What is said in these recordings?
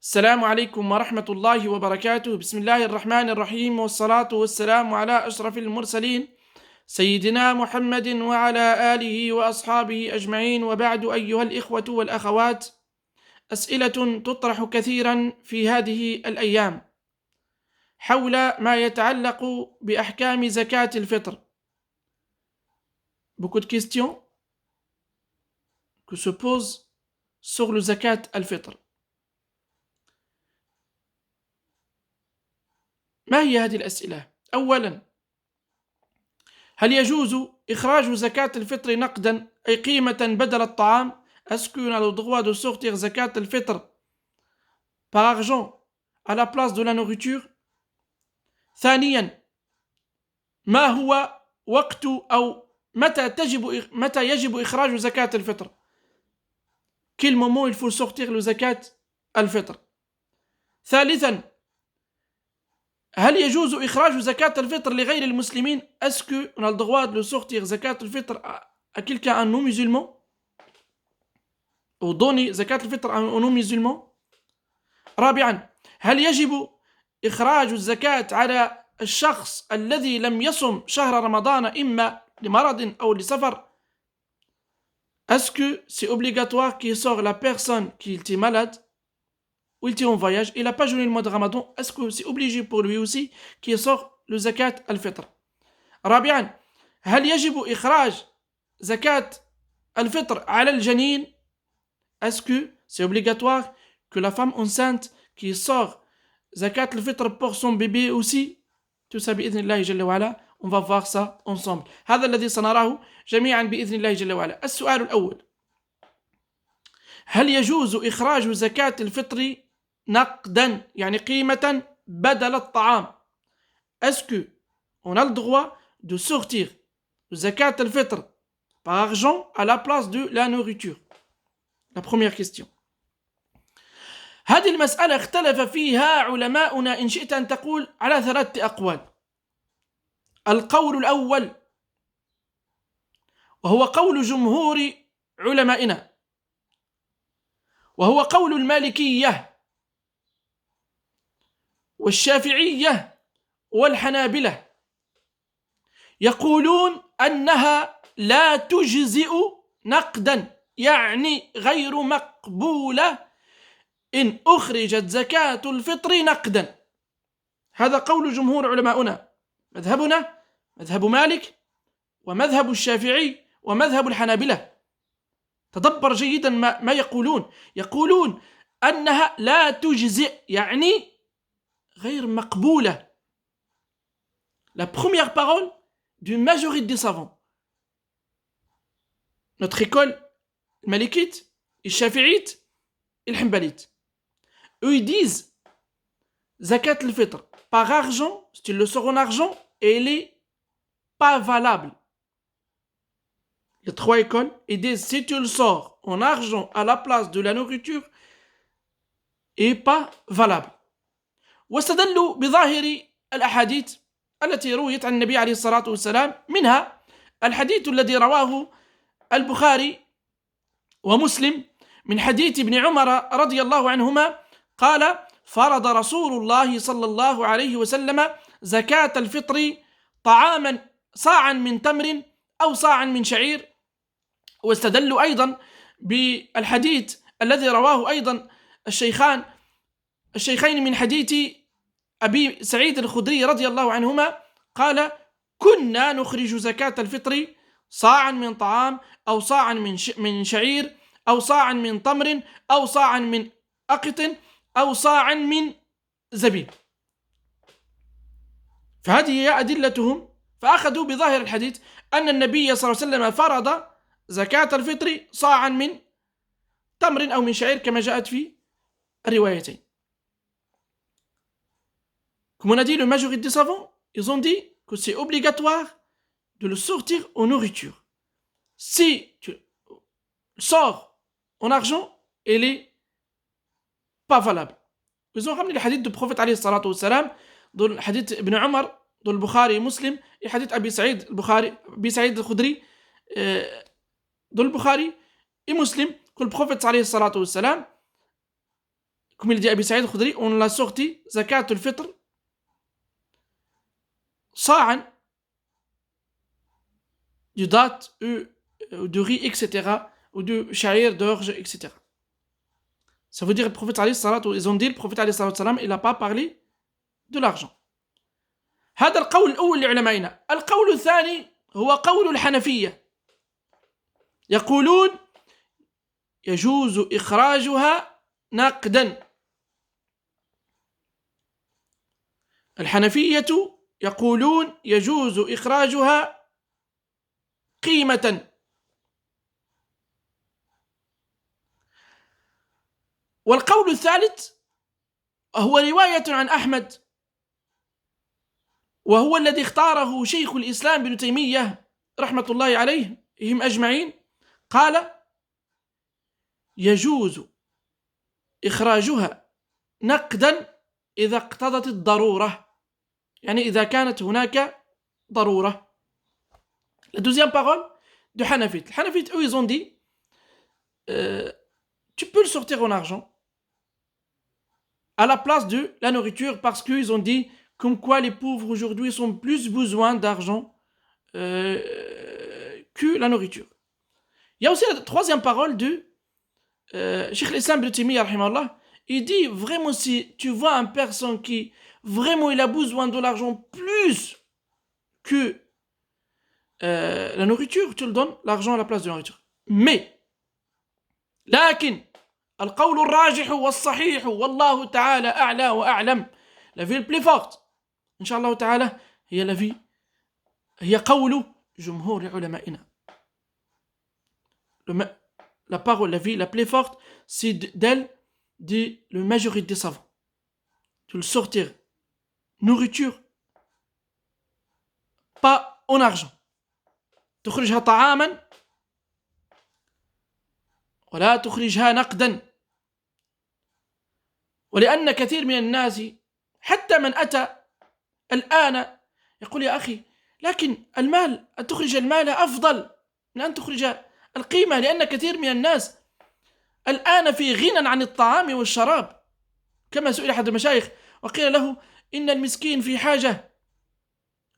السلام عليكم ورحمة الله وبركاته. بسم الله الرحمن الرحيم، والصلاة والسلام على أشرف المرسلين سيدنا محمد وعلى آله وأصحابه أجمعين، وبعد. أيها الإخوة والأخوات، أسئلة تطرح كثيرا في هذه الأيام حول ما يتعلق بأحكام زكاة الفطر. Beaucoup de questions que se posent sur le zakat al-fitr. ما هي هذه الأسئلة؟ أولا، هل يجوز إخراج زكاة الفطر نقدا أي قيمة بدل الطعام؟ Est-ce qu'on a le droit de sortir zakat al-fitr par argent à la place de la nourriture? ثانيا، ما هو وقت أو متى يجب إخراج زكاة الفطر؟ Quel moment il faut sortir le zakat al-fitr? ثالثا، هل يجوز إخراج زكاة الفطر لغير المسلمين؟ Est-ce qu'on a le droit de sortir zakat al-fitr à quelqu'un, un non-musulman? Ou donner zakat al-fitr à un non-musulman? رابعا، هل يجب إخراج الزكاة على الشخص الذي لم يصم شهر رمضان إما لمرض أو لسفر؟ Est-ce que c'est obligatoire qu'il sort la personne qui était malade ou il était en voyage, il n'a pas jeûné le mois de Ramadan? Est-ce que c'est obligé pour lui aussi qu'il sort le zakat al-fitr? رابعا، هل يجب إخراج زكاة الفطر على الجنين? Est-ce que c'est obligatoire que la femme enceinte qui sort zakat al-fitr pour son bébé aussi? Tout ça بإذن الله جل وعلا. On va voir ça ensemble. هذا الذي سنراه جميعا بإذن الله جل وعلا. السؤال الأول، هل يجوز إخراج زكاة الفطر نقدا يعني قيمة بدل الطعام؟ Est-ce que on a le droit de sortir zakat al-fitr par argent à la place de la nourriture? La première question. هذه المسألة اختلف فيها علماؤنا، إن شئت أن تقول، على 3 أقوال. القول الأول وهو قول جمهور علمائنا، وهو قول المالكية والشافعية والحنابلة، يقولون أنها لا تجزئ نقدا، يعني غير مقبولة إن أخرجت زكاة الفطر نقدا. هذا قول جمهور علماؤنا، مذهبنا مذهب مالك ومذهب الشافعي ومذهب الحنابلة. تدبر جيدا ما يقولون. يقولون أنها لا تجزئ يعني غير مقبولة. La première parole d'une majorité des savants. Notre école malikite, et shafi'ite et hanbalite. Eux ils disent zakat al-fitr par argent, si tu le sors en argent, elle est pas valable. Les 3 écoles, ils disent si tu le sors en argent à la place de la nourriture, est pas valable. واستدلوا بظاهر الأحاديث التي رويت عن النبي عليه الصلاة والسلام، منها الحديث الذي رواه البخاري ومسلم من حديث ابن عمر رضي الله عنهما قال: فرض رسول الله صلى الله عليه وسلم زكاة الفطر طعاما صاعا من تمر أو صاعا من شعير. واستدلوا أيضا بالحديث الذي رواه أيضا الشيخين من حديث أبي سعيد الخدري رضي الله عنهما قال: كنا نخرج زكاة الفطر صاعا من طعام أو صاعا من شعير أو صاعا من تمر أو صاعا من أقط أو صاعا من زبيب. فهذه هي أدلتهم، فأخذوا بظاهر الحديث أن النبي صلى الله عليه وسلم فرض زكاة الفطر صاعا من تمر أو من شعير كما جاءت في الروايتين. Comme on a dit, le majorité des savants, ils ont dit que c'est obligatoire de le sortir en nourriture. Si tu sors en argent, elle est pas valable. Ils ont ramené le hadith du prophète alayhi salatu wassalam, dans le hadith ibn Omar, dans le Bukhari et Muslim, et le hadith Abi Saïd al-Khudri, dans le Bukhari et Muslim, que le prophète alayhi salatu wassalam, comme il dit Abi Saïd al-Khudri, on l'a sorti, zakat al-fitr, sa'an, du date, de riz, etc., ou de sha'ir, d'orge, etc. Ça veut dire le prophète alayhi salatu, ils ont dit le prophète alayhi salatu salam, il n'a pas parlé de l'argent. هذا القول الأول لعلمائنا. القول الثاني هو قول الحنفية، يقولون يجوز إخراجها نقدا. الحنفية يقولون يجوز إخراجها قيمة. والقول الثالث هو رواية عن أحمد، وهو الذي اختاره شيخ الإسلام ابن تيمية رحمة الله عليهم أجمعين، قال يجوز إخراجها نقدا إذا اقتضت الضرورة، يعني إذا كانت هناك ضرورة. La deuxième parole de Hanafit. Les Hanafites, eux, ils ont dit tu peux le sortir en argent à la place de la nourriture, parce qu'ils ont dit comme quoi les pauvres aujourd'hui ont plus besoin d'argent que la nourriture. Il y a aussi la troisième parole de Cheikh l'Islam ibn Taymiyyah rahimahullah. Il dit vraiment, si tu vois une personne qui vraiment il a besoin de l'argent plus que la nourriture, tu le donnes l'argent à la place de la nourriture. Mais لكن القول الراجح والصحيح والله تعالى أعلى وأعلم، la vie la plus forte إن شاء الله تعالى هي la vie هي قول جمهور علمائنا. La parole, la vie la plus forte, c'est d'elle de la majorité des savants. De le sortir nourriture, pas en argent. تخرجها طعاما ولا تخرجها نقدا. ولأن كثير من الناس حتى من أتى الآن يقول يا أخي لكن المال، أن تخرج المال أفضل من أن تخرج القيمة، لأن كثير من الناس الآن في غنى عن الطعام والشراب. كما سئل أحد المشايخ وقيل له إن المسكين في حاجة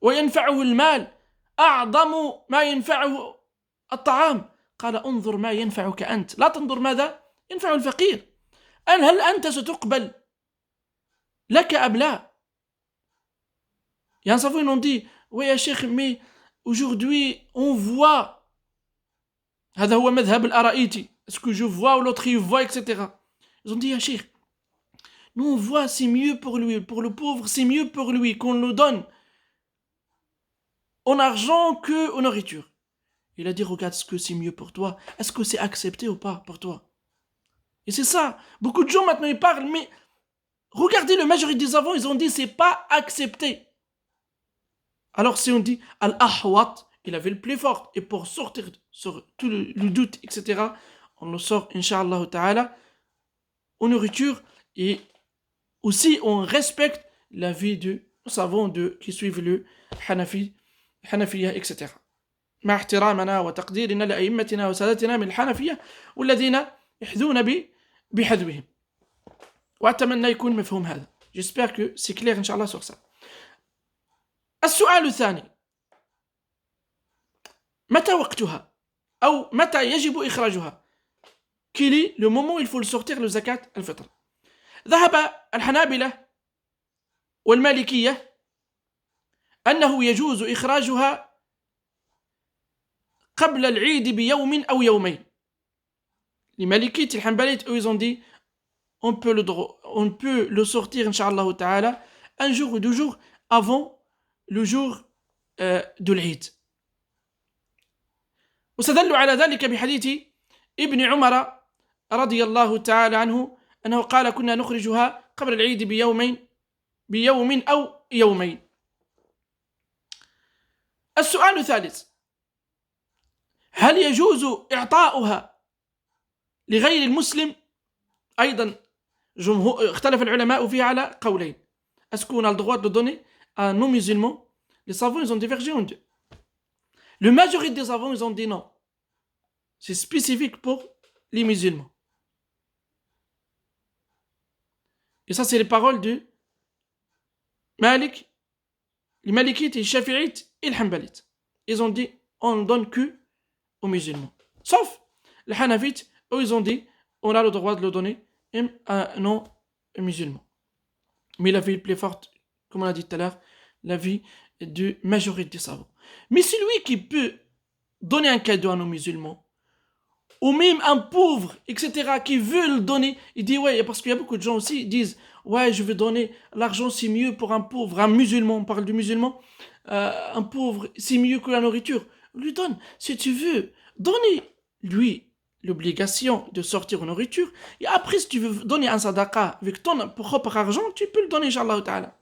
وينفعه المال أعظم ما ينفعه الطعام. قال انظر ما ينفعك أنت، لا تنظر ماذا ينفع الفقير. هل أنت ستقبل لك أم لا؟ Il y a un savant, ils ont dit oui يا شيخ mais aujourd'hui on voit هذا هو مذهب الأرائيتي، est-ce que je vois ou l'autre il voit, etc. Ils ont dit يا شيخ nous on voit c'est mieux pour lui, pour le pauvre c'est mieux pour lui qu'on le donne en argent que en nourriture. Il a dit regarde, est-ce que c'est mieux pour toi, est-ce que c'est accepté ou pas pour toi? Et c'est ça, beaucoup de gens maintenant ils parlent, mais regardez la majorité des savants, ils ont dit c'est pas accepté. Alors si on dit al-ahwat, il avait le plus fort, et pour sortir sur tout le doute, etc., on le sort inch'Allah ta'ala en nourriture, et aussi on respecte la vie de savants qui suivent le Hanafiyya, etc. مع احترامنا وتقديرنا لأئمتنا وسادتنا من الحنفية والذين يحذون بحذوهم. وأتمنى يكون مفهوم هذا. J'espère que c'est clair إن شاء الله sur ça. السؤال الثاني، متى وقتها أو متى يجب إخراجها؟ Quel est le moment où il faut le sortir le zakat al-fitr? ذهب الحنابلة والمالكية أنه يجوز إخراجها قبل العيد بيوم أو يومين. Les malikites et les hanbalites, eux, ils ont dit on peut le sortir, inch'Allah ta'ala, un jour ou 2 jours avant le jour de l'Eid. واستدلوا على ذلك بحديث ابن عمر رضي الله تعالى عنه أنه قال كنا نخرجها قبل العيد بيوم أو يومين. السؤال الثالث، هل يجوز إعطاؤها لغير المسلم؟ أيضا اختلف العلماء فيها على قولين. Est-ce qu'on a le droit de donner à un non-musulman? Les savants, ils ont divergé en deux. La majorité des savants, ils ont dit non. C'est spécifique pour les musulmans. Et ça, c'est les paroles de Malik, les Malikites, les Shafi'ites et les Hanbalites. Ils ont dit, on ne donne que aux musulmans. Sauf les Hanafites, eux, ils ont dit, on a le droit de le donner à non-musulmans. Mais la vie plus forte, comme on a dit tout à l'heure, la vie de majorité des savants. Mais celui qui peut donner un cadeau à nos musulmans, ou même un pauvre, etc., qui veut le donner, il dit, ouais, parce qu'il y a beaucoup de gens aussi, qui disent, ouais, je veux donner l'argent, c'est mieux pour un pauvre, un musulman, on parle du musulman, un pauvre, c'est mieux que la nourriture. Lui donne, si tu veux, donnez lui l'obligation de sortir en nourriture, et après, si tu veux donner un sadaqa avec ton propre argent, tu peux le donner, Inch'Allah ta'ala.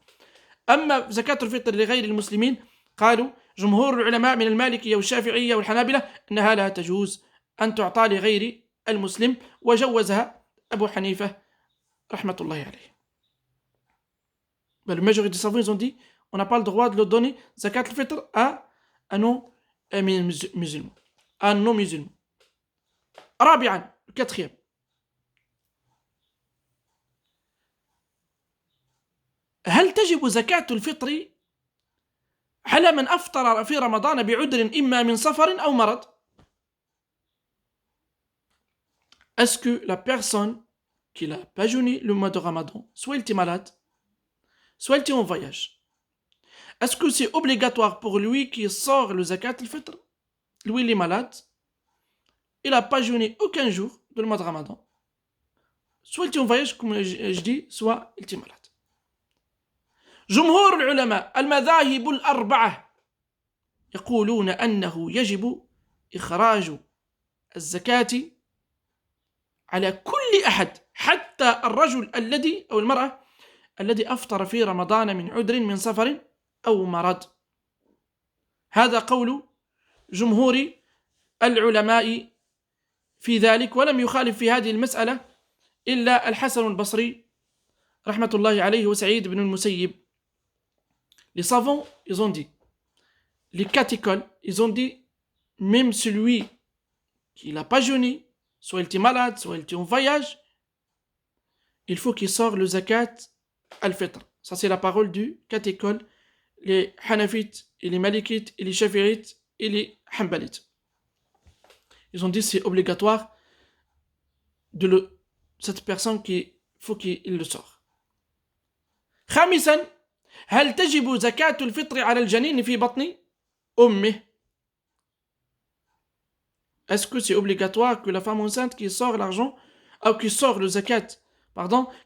أما زكاة الفطر لغير المسلمين قالوا جمهور العلماء من المالكية والشافعية والحنابلة أنها لا تجوز أن تعطى لغير المسلم وجوزها أبو حنيفة رحمة الله عليه. La majorité des savants ils ont dit on n'a pas le droit de le donner zakat al-fitr à un non-musulman. À un non-musulman. رابعا quatrième. هل تجب زكاة الفطر على من أفطر في رمضان بعذر إما من سفر أو مرض؟ Est-ce que la personne qui n'a pas jeûné le mois de Ramadan, soit elle était malade, soit elle était en voyage, est-ce que c'est obligatoire pour lui qui sort le zakat al-fitr? Lui il est malade, il n'a pas jeûné aucun jour de le mois de Ramadan, soit il était en voyage comme je dis, soit il était malade. جمهور العلماء المذاهب الأربعة يقولون أنه يجب إخراج الزكاة على كل أحد حتى الرجل الذي أو المرأة الذي أفطر في رمضان من عذر من سفر أو مرض. هذا قول جمهور العلماء في ذلك ولم يخالف في هذه المسألة إلا الحسن البصري رحمة الله عليه وسعيد بن المسيب. Les savants, ils ont dit, les catécholes, ils ont dit, même celui qui n'a pas jeûné, soit il était malade, soit il était en voyage, il faut qu'il sorte le zakat al-fitr. Ça c'est la parole du catéchole, les hanafites, et les malikites, et les shafi'ites, et les hanbalites. Ils ont dit c'est obligatoire de cette personne qui faut qu'il le sort. خامسا هل تجب زكاة الفطر على الجنين في بطن أمه؟ Est-ce que c'est obligatoire que la femme enceinte qui sort l'argent, ou qui sort le zakat,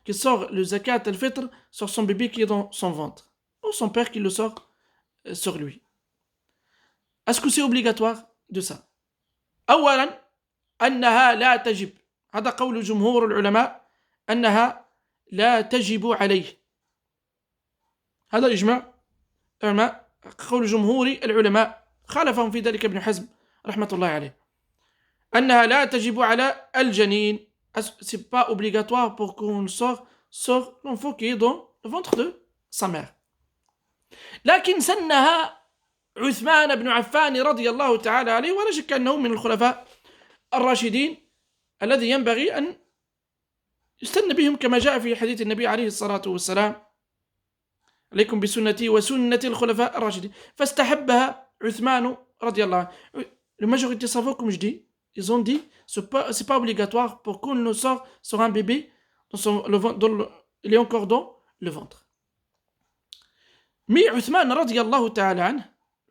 qui sort le zakat al-fitr sur son bébé qui est dans son ventre, ou son père qui le sort sur lui? Est-ce que c'est obligatoire de ça? أولا أنها لا تجب. هذا قول جمهور العلماء أنها لا تجب عليه. هذا إجماع علماء قول جمهور العلماء خالفهم في ذلك ابن حزم رحمة الله عليه أنها لا تجب على الجنين. C'est pas obligatoire pour qu'on sort l'enfant qui est dans le ventre de sa mère. لكن سنها عثمان بن عفان رضي الله تعالى عليه ولا شك أنه من الخلفاء الراشدين الذي ينبغي أن يستنى بهم كما جاء في حديث النبي عليه الصلاة والسلام عليكم بسنتي وسنة الخلفاء الراشدين. فاستحبها عثمان رضي الله عنه. La majorité des savants, comme je dis, ils ont dit c'est pas obligatoire pour qu'on le sort sur un bébé il est encore dans le ventre. Mais Uthman radiallahu ta'ala anhu,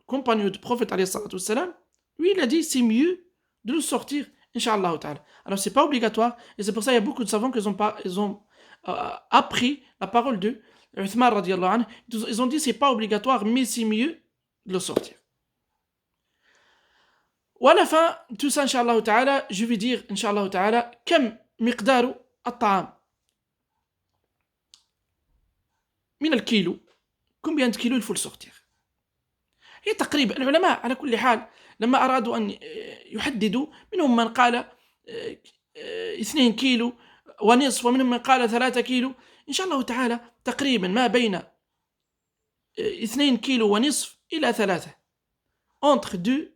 compagnon du prophète alayhi salatu wassalam, lui il a dit c'est mieux de le sortir Inch'Allah ta'ala. Alors c'est pas obligatoire et c'est pour ça qu'il y a beaucoup de savants qui ont appris la parole de Uthman radiallahu anhu. Ils ont dit c'est pas obligatoire mais c'est mieux de le sortir. Ou à la fin, tout ça Inch'Allah ta'ala, je vais dire Inch'Allah ta'ala كم مقدار الطعام من الكيلو. Combien de kilos il faut le sortir. هي تقريبا العلماء على كل حال لما أرادوا أن يحددوا منهم من قال 2 كيلو ونصف ومنهم من قال 3 كيلو. إن شاء الله تعالى تقريبا ما بين 2 كيلو ونصف إلى 3 entre 2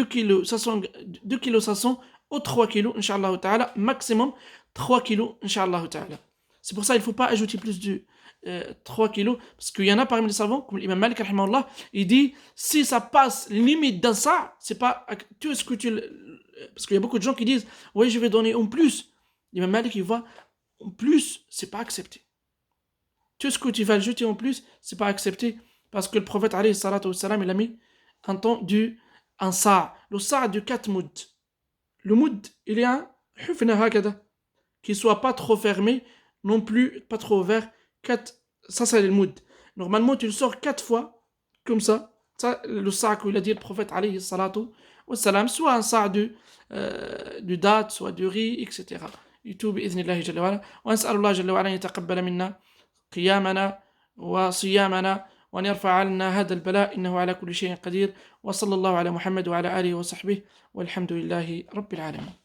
كيلو 500 ou 3 كيلو إن شاء الله تعالى maximum 3 kilos, Inch'Allah Ta'ala. C'est pour ça qu'il ne faut pas ajouter plus de 3 kilos, parce qu'il y en a parmi les savants, comme l'imam Malik, rahimahullah, il dit, si ça passe limite d'un ça, c'est pas tout ce que parce qu'il y a beaucoup de gens qui disent, oui, je vais donner en plus. L'imam Malik, il voit, en plus, c'est pas accepté. Tout ce que tu vas jeter en plus, c'est pas accepté, parce que le prophète, alayhi salatu wassalam, il a mis un temps un sa'. Le sa' de 4 mouds. Le moud, il est un hufna hakada, qui soit pas trop fermé, non plus pas trop ouvert. 4, ça c'est le moud. Normalement, tu le sors 4 fois, comme ça. Ça, le sa' qu'il a dit le prophète, alayhi salatu wassalam, soit un sa' de date, soit de riz, etc. يتوب بإذن الله جل وعلا ونسأل الله جل وعلا أن يتقبل منا قيامنا وصيامنا وأن يرفع عنا هذا البلاء إنه على كل شيء قدير وصلى الله على محمد وعلى آله وصحبه والحمد لله رب العالمين